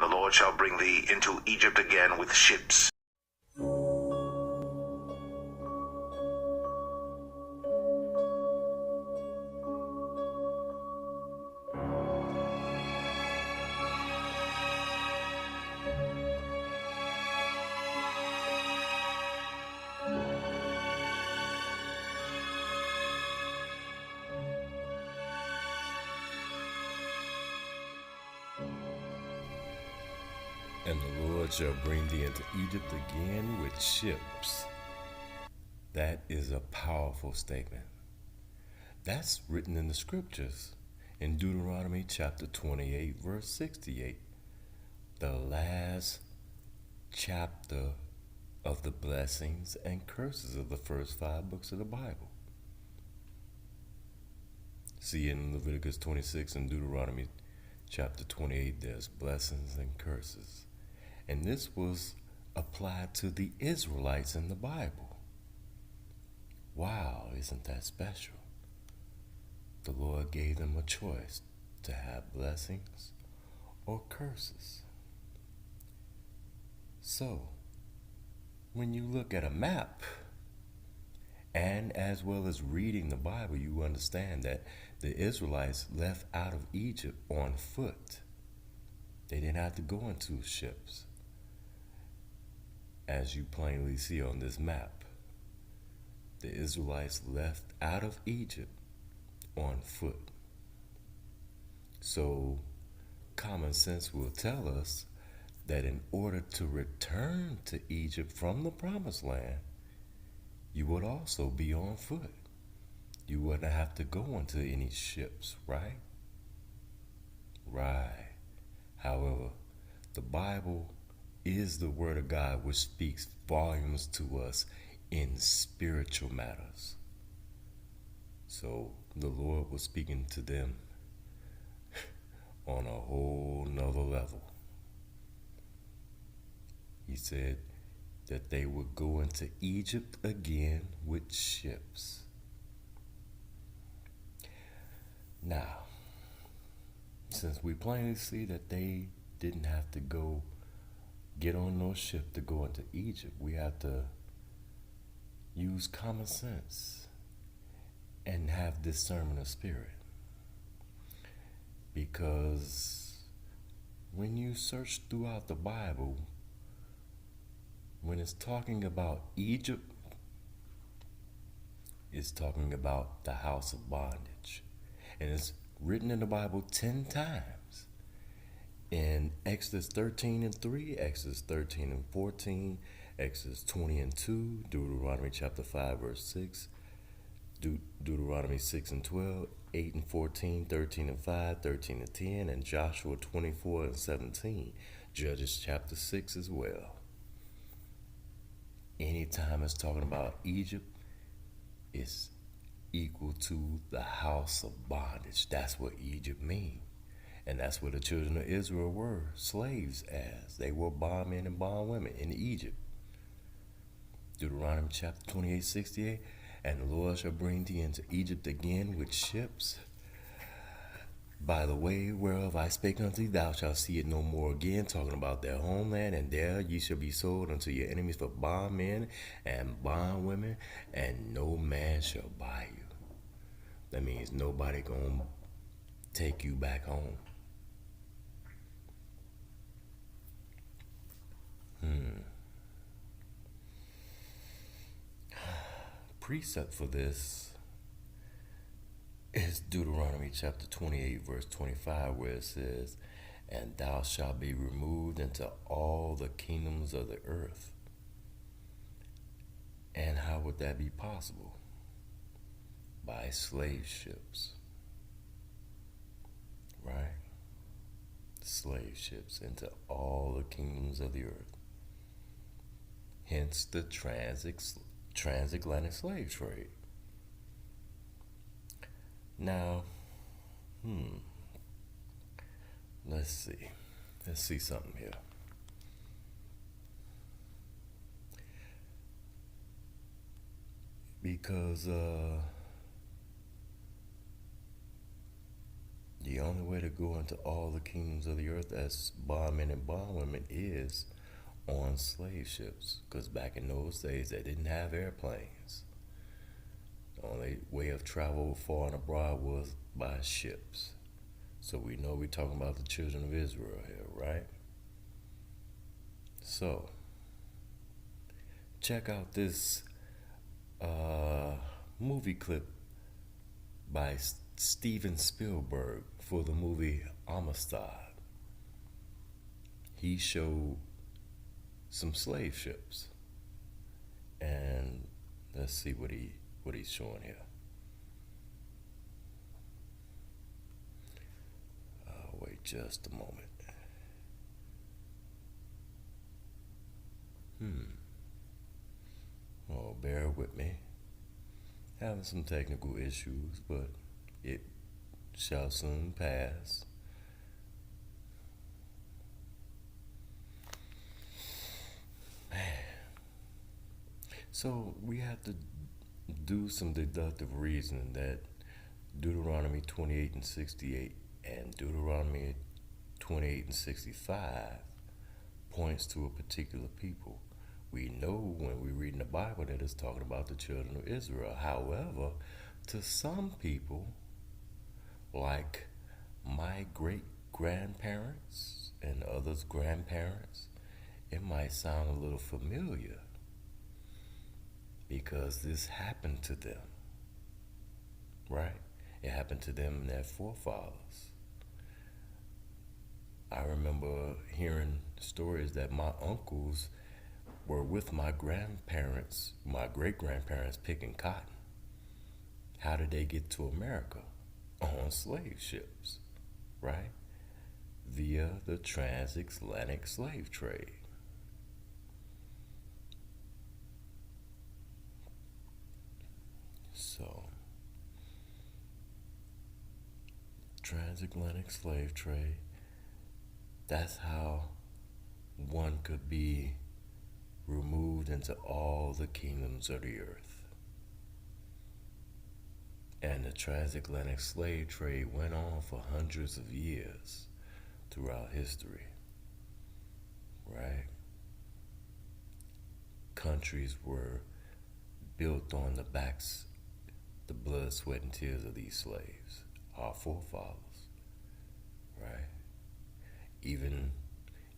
The Lord shall bring thee into Egypt again with ships. And the Lord shall bring thee into Egypt again with ships. That is a powerful statement. That's written in the scriptures in Deuteronomy chapter 28, verse 68. The last chapter of the blessings and curses of the first 5 books of the Bible. See, in Leviticus 26 and Deuteronomy chapter 28, there's blessings and curses. And this was applied to the Israelites in the Bible. Wow, isn't that special? The Lord gave them a choice to have blessings or curses. So, when you look at a map, and as well as reading the Bible, you understand that the Israelites left out of Egypt on foot. They didn't have to go into ships, as you plainly see on this map. The Israelites left out of Egypt on foot. So, common sense will tell us that in order to return to Egypt from the Promised Land, you would also be on foot. You wouldn't have to go into any ships, right? Right. However, the Bible is the Word of God, which speaks volumes to us in spiritual matters. So the Lord was speaking to them on a whole nother level. He said that they would go into Egypt again with ships. Now, since we plainly see that they didn't have to go get on no ship to go into Egypt, we have to use common sense and have discernment of spirit. Because when you search throughout the Bible, when it's talking about Egypt, it's talking about the house of bondage. And it's written in the Bible 10 times. In Exodus 13 and 3, Exodus 13 and 14, Exodus 20 and 2, Deuteronomy chapter 5 verse 6, Deuteronomy 6 and 12, 8 and 14, 13 and 5, 13 and 10, and Joshua 24 and 17, Judges chapter 6 as well. Anytime it's talking about Egypt, it's equal to the house of bondage. That's what Egypt means. And that's what the children of Israel were slaves as. They were bondmen and bondwomen in Egypt. Deuteronomy chapter 28, 68. And the Lord shall bring thee into Egypt again with ships. By the way whereof I spake unto thee, thou shalt see it no more again, talking about their homeland, and there ye shall be sold unto your enemies for bondmen and bondwomen, and no man shall buy you. That means nobody gonna take you back home. Precept for this is Deuteronomy chapter 28 verse 25, where it says, and thou shalt be removed into all the kingdoms of the earth. And how would that be possible? By slave ships, right? Slave ships into all the kingdoms of the earth. Hence the transatlantic slave trade. Now, let's see something here. Because The only way to go into all the kingdoms of the earth as bondmen and bondwomen is on slave ships. Because back in those days, they didn't have airplanes. The only way of travel far and abroad was by ships. So we know we're talking about the children of Israel here, right? So, check out this movie clip by Steven Spielberg for the movie Amistad. He showed some slave ships, and let's see what he's showing here. Wait just a moment. Oh, bear with me. Having some technical issues, but it shall soon pass. Man. So we have to do some deductive reasoning that Deuteronomy 28 and 68 and Deuteronomy 28 and 65 points to a particular people. We know when we read in the Bible that it's talking about the children of Israel. However, to some people, like my great-grandparents and others' grandparents, it might sound a little familiar because this happened to them, right? It happened to them and their forefathers. I remember hearing stories that my uncles were with my grandparents, my great-grandparents, picking cotton. How did they get to America? On slave ships, right? Via the transatlantic slave trade. So, transatlantic slave trade, that's how one could be removed into all the kingdoms of the earth. And the transatlantic slave trade went on for hundreds of years throughout history, right? Countries were built on the backs, the blood, sweat, and tears of these slaves, our forefathers, right? Even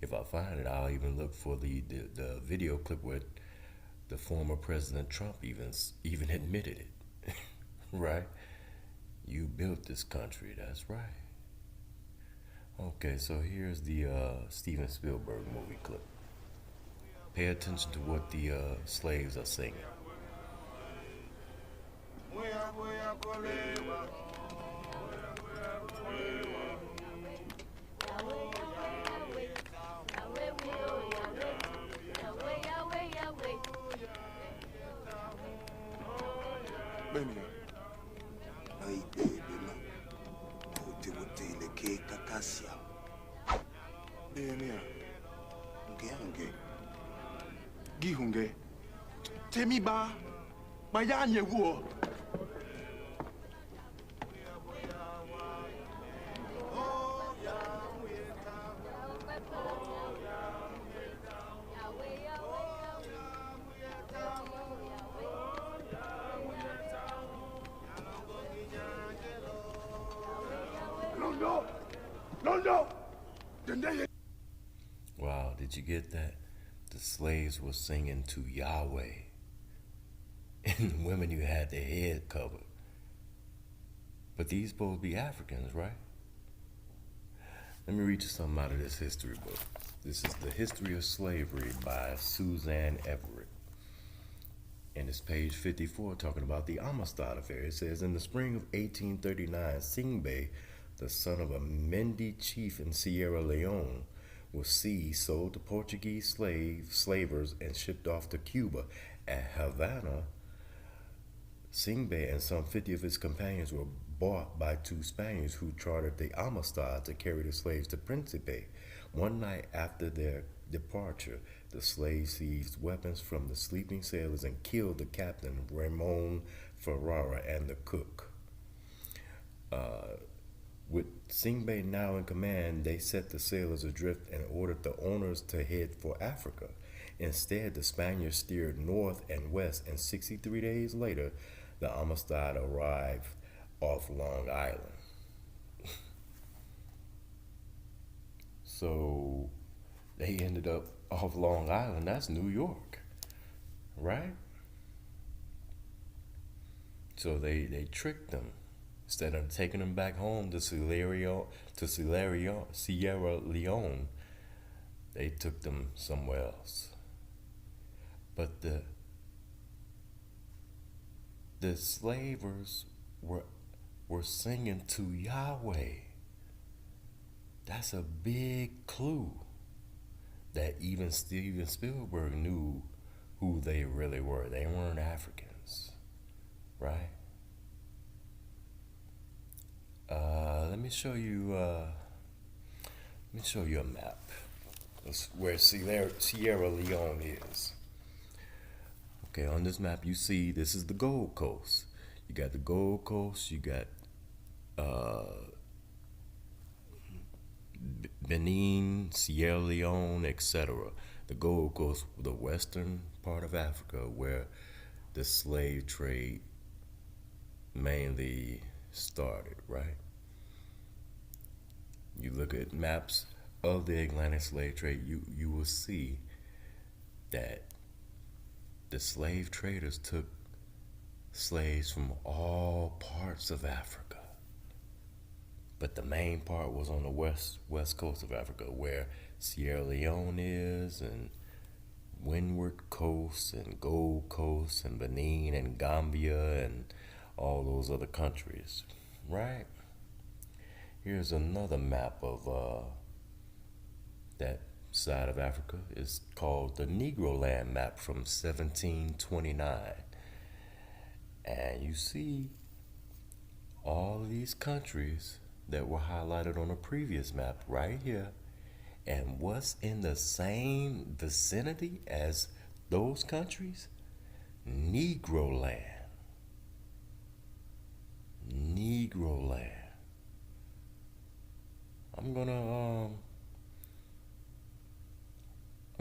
if I find it, I'll even look for the video clip where the former President Trump even admitted it. Right? You built this country, that's right. Okay, so here's the Steven Spielberg movie clip. Pay attention to what the slaves are singing. Gihunge, Temiba, Mayanye War. No. Wow, did you get that? The slaves were singing to YahWeh. And the women, you had their head covered. But these supposed to be Africans, right? Let me read you something out of this history book. This is The History of Slavery by Suzanne Everett. And it's page 54 talking about the Amistad affair. It says, in the spring of 1839, Singbe, the son of a Mende chief in Sierra Leone, was seized, sold to Portuguese slavers, and shipped off to Cuba. At Havana, Singbe and some 50 of his companions were bought by two Spaniards who chartered the Amistad to carry the slaves to Principe. One night after their departure, the slaves seized weapons from the sleeping sailors and killed the captain, Ramon Ferrara, and the cook. With Singbei now in command, they set the sailors adrift and ordered the owners to head for Africa. Instead, the Spaniards steered north and west, and 63 days later, the Amistad arrived off Long Island. So they ended up off Long Island. That's New York, right? So they tricked them. Instead of taking them back home to Sierra Leone, they took them somewhere else. But the slavers were singing to YahWeh. That's a big clue that even Steven Spielberg knew who they really were. They weren't Africans, right? Let me show you a map. That's where Sierra Leone is. Okay, on this map you see this is the Gold Coast. You got the Gold Coast, you got Benin, Sierra Leone, etc. The Gold Coast, the western part of Africa, where the slave trade mainly started, right? You look at maps of the Atlantic slave trade, you will see that the slave traders took slaves from all parts of Africa. But the main part was on the west coast of Africa, where Sierra Leone is, and Windward Coast, and Gold Coast, and Benin, and Gambia, and all those other countries, right? Here's another map of that side of Africa. It's called the Negroland Map from 1729. And you see all of these countries that were highlighted on a previous map right here. And what's in the same vicinity as those countries? Negroland. Negroland. I'm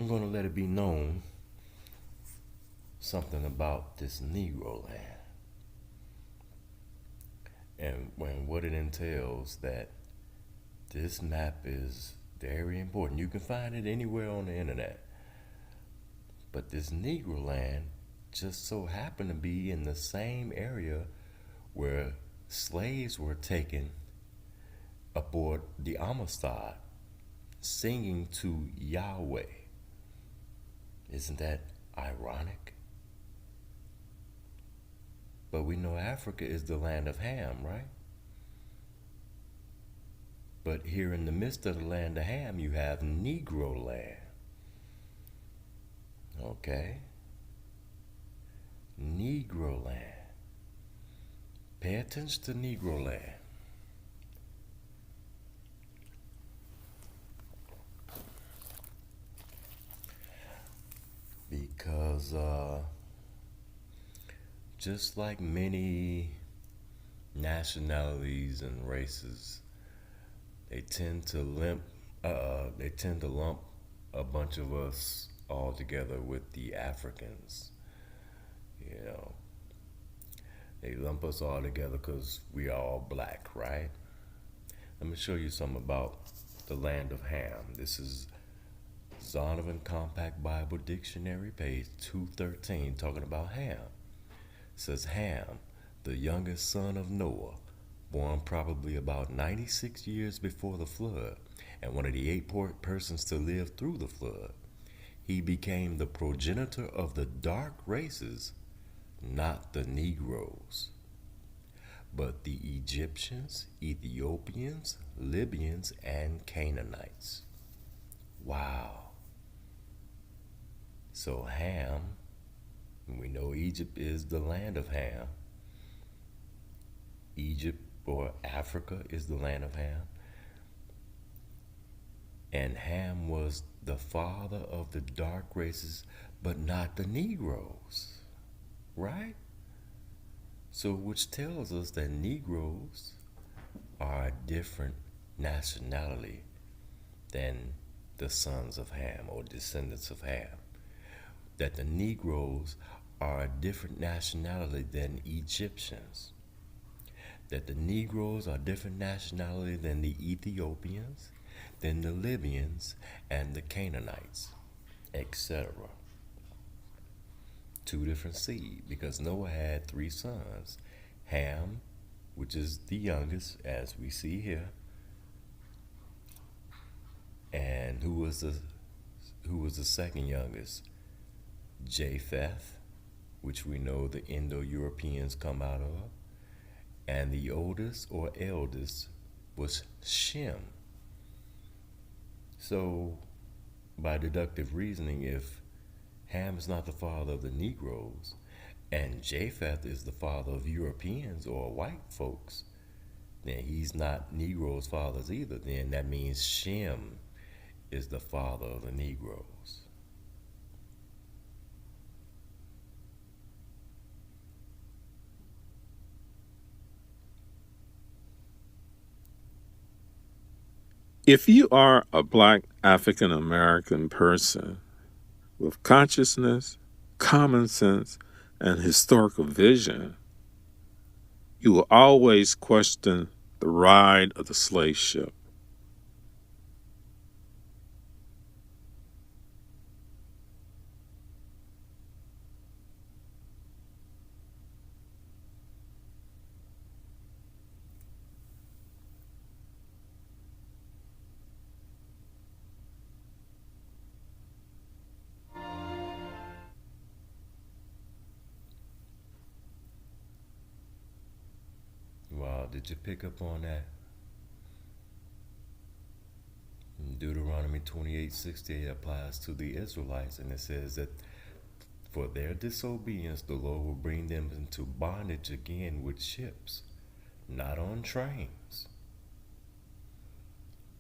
gonna let it be known something about this Negroland and what it entails, that this map is very important. You can find it anywhere on the internet. But this Negroland just so happened to be in the same area where slaves were taken aboard the Amistad, singing to YahWeh. Isn't that ironic? But we know Africa is the land of Ham, right? But here in the midst of the land of Ham, you have Negroland. Okay? Negroland. Pay attention to Negroland. Because just like many nationalities and races, they tend to lump a bunch of us all together with the Africans. You know, they lump us all together because we are all black, right? Let me show you something about the land of Ham. This is Zondervan Compact Bible Dictionary, page 213, talking about Ham. It says Ham, the youngest son of Noah, born probably about 96 years before the flood, and one of the 8 persons to live through the flood. He became the progenitor of the dark races, not the Negroes, but the Egyptians, Ethiopians, Libyans, and Canaanites. Wow. So Ham, we know Egypt is the land of Ham. Egypt or Africa is the land of Ham. And Ham was the father of the dark races, but not the Negroes, right? So which tells us that Negroes are a different nationality than the sons of Ham or descendants of Ham. That the Negroes are a different nationality than Egyptians. That the Negroes are a different nationality than the Ethiopians, than the Libyans, and the Canaanites, etc. Two different seed, because Noah had 3 sons. Ham, which is the youngest, as we see here, and who was the second youngest? Japheth, which we know the Indo-Europeans come out of, and the oldest or eldest was Shem. So, by deductive reasoning, if Ham is not the father of the Negroes, and Japheth is the father of Europeans or white folks, then he's not Negroes' fathers either. Then that means Shem is the father of the Negroes. If you are a Black African American person with consciousness, common sense, and historical vision, you will always question the ride of the slave ship. Wow, did you pick up on that? In Deuteronomy 28:68 applies to the Israelites, and it says that for their disobedience, the Lord will bring them into bondage again with ships, not on trains.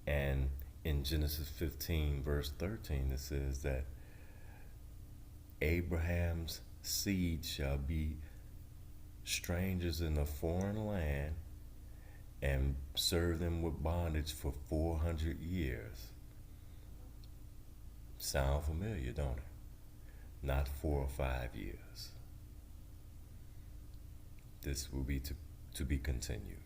And in Genesis 15, verse 13, it says that Abraham's seed shall be strangers in a foreign land and serve them with bondage for 400 years. Sound familiar, don't it? Not 4 or 5 years. This will be to be continued.